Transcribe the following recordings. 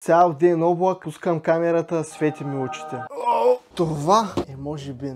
цял ден облак, пускам камерата, свети ми очите. Това е може би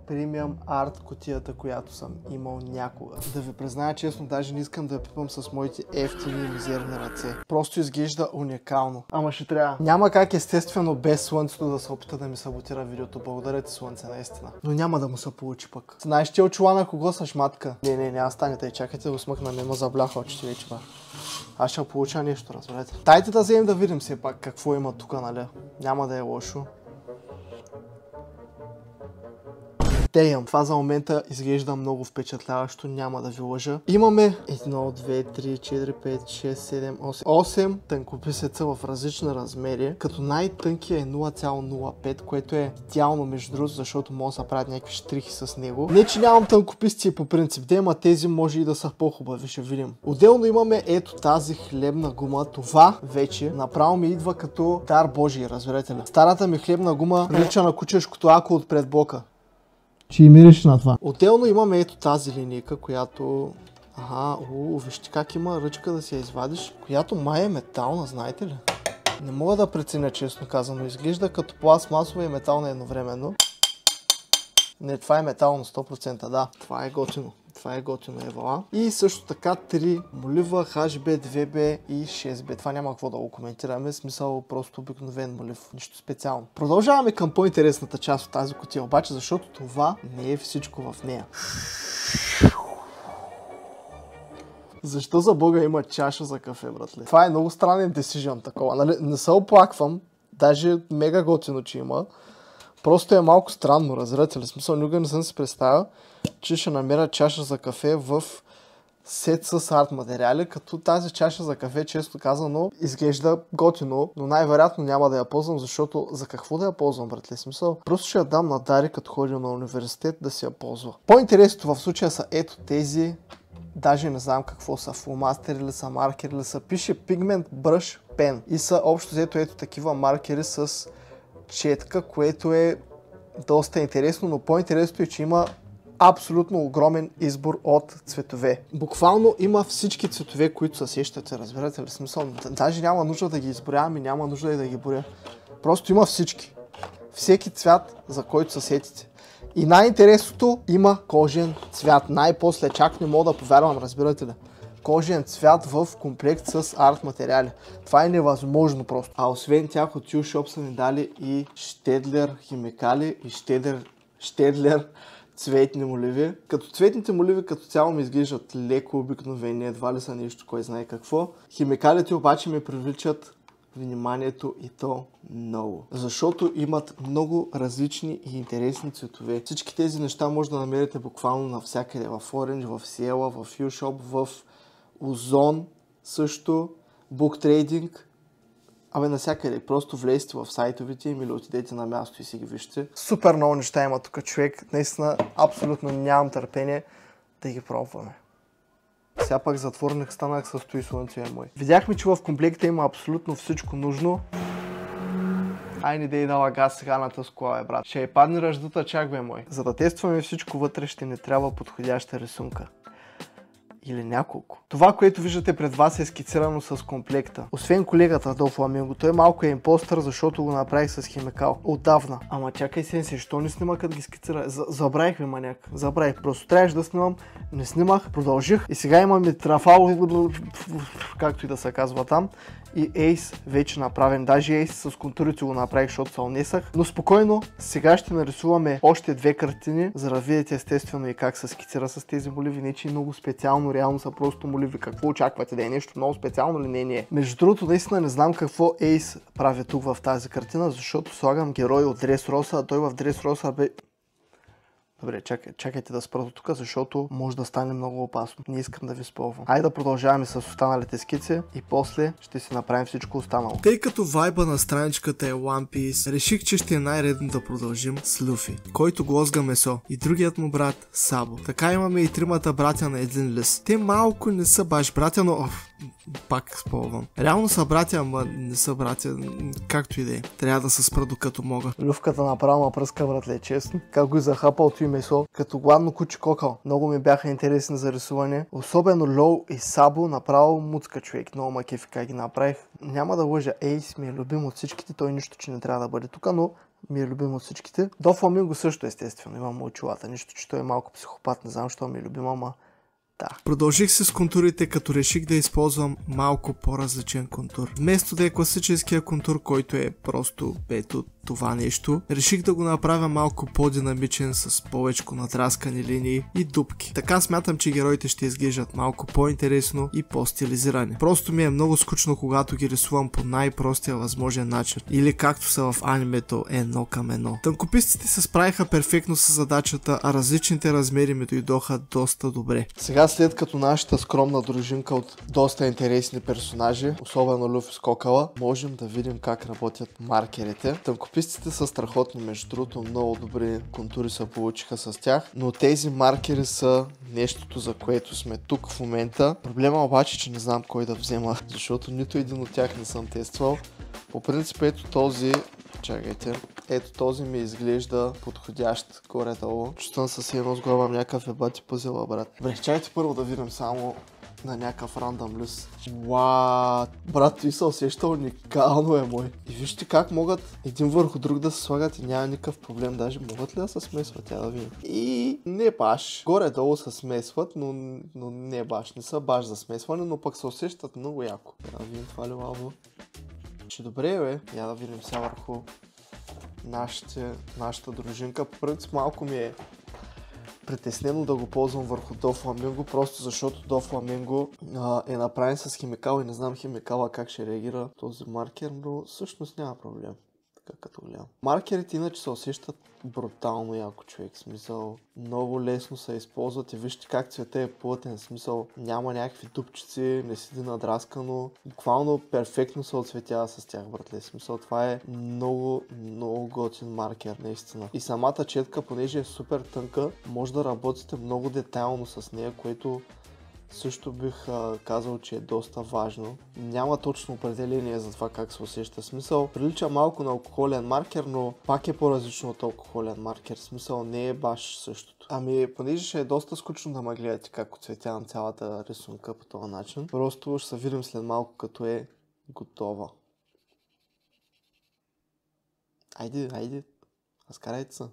премиум арт кутията, която съм имал някога. Да ви призная честно, даже не искам да я пипам с моите ефтини и мизерни ръце. Просто изглежда уникално. Ама ще трябва. Няма как естествено без слънцето да се опита да ми саботира видеото. Благодаря ти, слънце, наистина. Но няма да му се получи пък. Знаеш ти очила на кого са шматка? Не, няма стане, тъй чакайте да го смъкна, не ме забляха очите вече ба. Аз ще получа нещо, разберете. Дайте да вземем да видим все пак какво има тук, нали? Няма да е лошо. Това за момента изглежда много впечатляващо, няма да ви лъжа. Имаме 1, 2, 3, 4, 5, 6, 7, 8. 8 тънкописеца в различни размери, като най-тънкия е 0,05, което е идеално между другото, защото могат да се правят някакви штрихи с него. Не, че нямам тънкописци по принцип, ама тези може и да са по-хубави, ще видим. Отделно имаме ето тази хлебна гума. Това вече направо ми идва като дар божий, разберете ли. Старата ми хлебна гума прилича на кучешкото ако отпред блока. Че и мириш на това. Отделно имаме ето тази линейка, която... вижте как има ръчка да се я извадиш, която май е метална, знаете ли? Не мога да преценя, честно казано. Изглежда като пластмасова и метална едновременно. Не, това е метално 100%, да. Това е готино. Това е готино, евала. И също така 3 молива, HB, 2B и 6B. Това няма какво да го коментираме, смисъл просто обикновен молив, нищо специално. Продължаваме към по-интересната част от тази кутия, обаче, защото това не е всичко в нея. Защо за Бога има чаша за кафе, братле? Това е много странен decision такова, нали? Не се оплаквам, даже мега готино, че има. Просто е малко странно, разбирате ли? Смисъл, никога не съм си представил, че ще намеря чаша за кафе в сет с арт материали, като тази чаша за кафе, често казано, изглежда готино, но най-вероятно няма да я ползвам, защото за какво да я ползвам, братле? Смисъл, просто ще я дам на Дари, като ходи на университет, да си я ползва. По-интересното в случая са ето тези, даже не знам какво са, фломастери ли са, маркери ли са, пише Pigment Brush Pen и са общо взето ето такива маркери с четка, което е доста интересно, но по-интересното е, че има абсолютно огромен избор от цветове. Буквално има всички цветове, които се сещате, разбирате ли смисъл? Даже няма нужда да ги изброявам и няма нужда и да ги боря. Просто има всички. Всеки цвят, за който се сетите. И най-интересното, има кожен цвят. Най-после чак не мога да повярвам, разбирате ли? Кожен цвят в комплект с арт материали. Това е невъзможно просто. А освен тях от Q-Shop са ни дали и Штедлер химикали и Штедлер цветни моливи. Като цветните моливи като цяло ми изглеждат леко обикновени, едва ли са нещо, кой знае какво. Химикалите обаче ми привличат вниманието и то много. Защото имат много различни и интересни цветове. Всички тези неща може да намерите буквално навсякъде. В Orange, в Ciela, в Q-Shop, в Озон също, Book Trading, насякъде. Просто влезте в сайтовете им или отидете на място и си ги вижте. Супер много неща има тук, човек. Наистина, абсолютно нямам търпение да ги пробваме. Сега пак затворник станах с той слънце е мой. Видяхме, че в комплекта има абсолютно всичко нужно. Айде да й дала газ сега на тази кола, брат. Ще й падне ръждата чак, бе мой. За да тестваме всичко вътре, ще ни трябва подходяща рисунка. Или няколко. Това, което виждате пред вас е скицирано с комплекта. Освен колегата до Фламинго, той малко е импостър, защото го направих с химикал. Отдавна. Ама чакай сенси, що не снима като ги скицира? Забравих, маняк. Забравих. Просто трябваше да снимам. Не снимах. Продължих. И сега имаме трафал, както и да се казва там. И Ace вече направен. Даже Ace с контурите го направих, защото се унесах. Но спокойно, сега ще нарисуваме още 2 картини, за да видите естествено и как се скицира с тези моливи. Не, че много специално, реално са просто моливи. Какво очаквате? Да е нещо много специално ли? Не е. Между другото, наистина не знам какво Ace прави тук в тази картина, защото слагам герой от Dressrosa, а той в Dressrosa бе... Добре, чакайте да спра до тук, защото може да стане много опасно. Не искам да ви спълвам. Айде да продължаваме с останалите скици и после ще си направим всичко останало. Тъй като вайба на страничката е One Piece, реших, че ще е най-редно да продължим с Люфи, който глозга месо, и другият му брат Сабо. Така имаме и тримата братя на един лист. Те малко не са баш братя, но пак спълвам. Реално са братя, ама не са братя, както и да е. Трябва да се спра докато мога. Лювката направо ма пръска, братле, честно. Как го захапал той месо, като гладно куче кокал. Много ми бяха интересни за рисуване. Особено Лоу и Сабо, направо муцка, човек. Много ма кефи как ги направих. Няма да лъжа, Ейс ми е любим от всичките, той нищо, че не трябва да бъде тук, но ми е любим от всичките. До Фламинго също естествено, имам очилата. Нищо, че той е малко психопат, не знам, що ми е любим, ама да. Продължих се с контурите, като реших да използвам малко по-различен контур. Вместо да е класическия контур, който е просто ето това нещо, реших да го направя малко по-динамичен с повечко натраскани линии и дупки. Така смятам, че героите ще изглеждат малко по-интересно и по-стилизирани. Просто ми е много скучно, когато ги рисувам по най-простия възможен начин. Или както са в анимето едно към едно. Тънкописците се справиха перфектно с задачата, а различните размери ми дойдоха доста добре. Сега, след като нашата скромна дружинка от доста интересни персонажи, особено Люф и Скокала, можем да видим как работят маркерите. Тънкописците са страхотни, между другото, много добри контури се получиха с тях, но тези маркери са нещото, за което сме тук в момента. Проблема обаче, че не знам кой да взема, защото нито един от тях не съм тествал. По принцип, ето този, чакайте, ето този ми изглежда подходящ горе-долу. Чувствам със едно с глава някакъв ебати пъзела, брат. Добре, чакайте първо да видим само на някакъв рандъм люс. Уаа, брат, той се усеща уникално е мой. И вижте как могат един върху друг да се слагат и няма никакъв проблем. Даже могат ли да се смесват, тя да видим. И не баш. Горе-долу се смесват, но не баш. Не са баш за смесване, но пък се усещат много яко. Да видим това ли лаво. Че добре, бе. Я да видим сега върху нашата дружинка. По принцип малко ми е притеснено да го ползвам върху До Фламинго, просто защото До Фламинго е направен с химикал и не знам химикала как ще реагира този маркер, но всъщност няма проблем. Така като гледам. Маркерите иначе се усещат брутално яко, човек. В смисъл, много лесно се използват и вижте как цвета е плътен. В смисъл, няма някакви дупчици, не седи надраскано. Буквално перфектно се отцветява с тях, братле. В смисъл, това е много, много готин маркер, наистина. И самата четка, понеже е супер тънка, може да работите много детайлно с нея, което също бих казал, че е доста важно. Няма точно определение за това как се усеща. Смисъл, прилича малко на алкохолен маркер, но пак е по-различно от алкохолен маркер. Смисъл, не е баш същото. Ами, понеже ще е доста скучно да ме гледате как оцветявам цялата рисунка по този начин. Просто ще се видим след малко, като е готова. Айде, разкарайте се.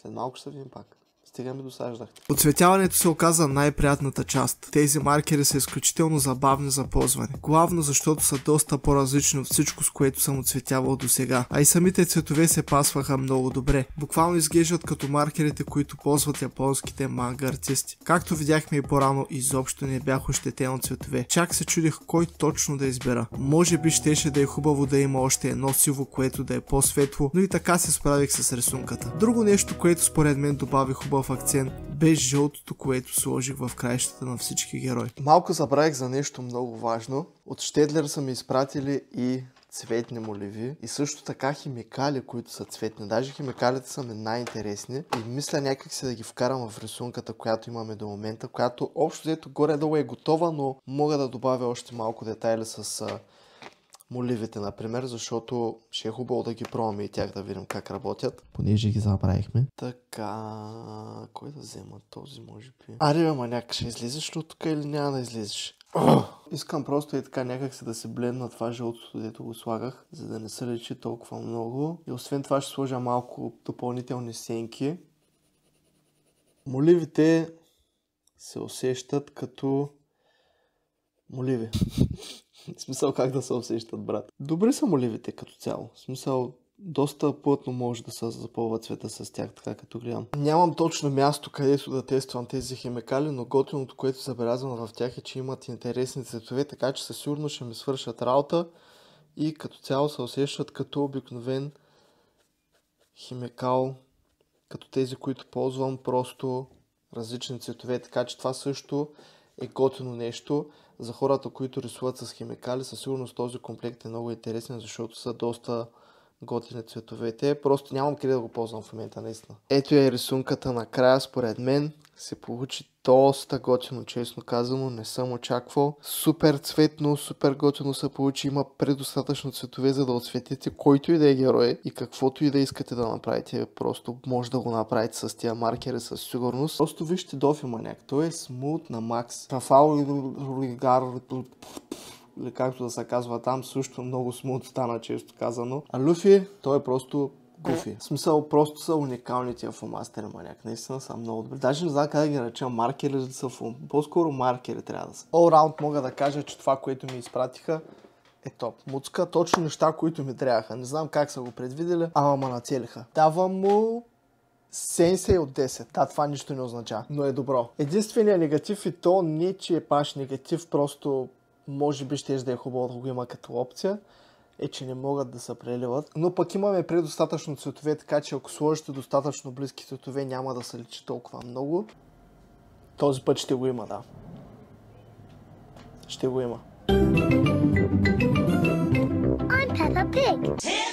След малко ще видим пак. Стига ми досаждахте. Оцветяването се оказа най-приятната част. Тези маркери са изключително забавни за ползване. Главно защото са доста по-различни от всичко, с което съм оцветявал до сега. А и самите цветове се пасваха много добре. Буквално изглеждат като маркерите, които ползват японските манга артисти. Както видяхме и по-рано, изобщо не бях ощетен от цветове. Чак се чудих кой точно да избера. Може би щеше да е хубаво да има още едно сиво, което да е по-светло, но и така се справих с рисунката. Друго нещо, което според мен добави хубав акцент, без жълтото, което сложих в краищата на всички герои. Малко забравих за нещо много важно. От Щедлер са ми изпратили и цветни моливи и също така химикали, които са цветни. Даже химикалите са ми най-интересни и мисля някак си да ги вкарам в рисунката, която имаме до момента, която общо взето горе-долу е готова, но мога да добавя още малко детайли с моливите, например, защото ще е хубаво да ги пробваме и тях да видим как работят. Понеже ги забравихме. Така, кой да взема? Този може би. Аре, маняк, ще излезеш ли от тук или няма да излезеш? Искам просто и така някак се да се бледна това жълтото, дето го слагах, за да не се лечи толкова много. И освен това ще сложа малко допълнителни сенки. Моливите се усещат като моливи. В смисъл как да се усещат, брат. Добри са моливите като цяло. В смисъл доста плътно може да се запълва цвета с тях, така като гледам. Нямам точно място, където да тествам тези химикали, но готиното, което забелязвам в тях е, че имат интересни цветове, така че със сигурност ще ми свършат работа и като цяло се усещат като обикновен химикал, като тези, които ползвам, просто различни цветове, така че това също е готино нещо. За хората, които рисуват с химикали, със сигурност този комплект е много интересен, защото са доста готини цветовете. Просто нямам къде да го ползвам в момента, наистина. Ето е рисунката накрая, според мен. Се получи доста готино, честно казано. Не съм очаквал. Супер цветно, супер готино се получи. Има предостатъчно цветове, за да отсветите който и да е герой и каквото и да искате да направите. Просто може да го направите с тия маркери със сигурност. Просто вижте Дофи Маняк. Той е смут на макс. Рафао или както да се казва там, също много смут стана, често казано. А Люфи, той е просто гуфи. В смисъл, просто са уникални тия фломастери, Маняк. Наистина са много добри. Даже не знам как да ги наречам, маркери ли са по-скоро маркери трябва да са. All round мога да кажа, че това, което ми изпратиха, е топ. Муцка, точно неща, които ми трябваха. Не знам как са го предвидели, ама ме нацелиха. Давам му 70 от 10. Да, това нищо не означава, но е добро. Единственият негатив и то не, че е баш негатив, просто може би ще да е хубаво да го има като опция, е, че не могат да се преливат. Но пък имаме предостатъчно цветове, така че ако сложите достатъчно близки цветове, няма да се личи толкова много. Този път ще го има, да. Ще го има. I'm Peppa Pig.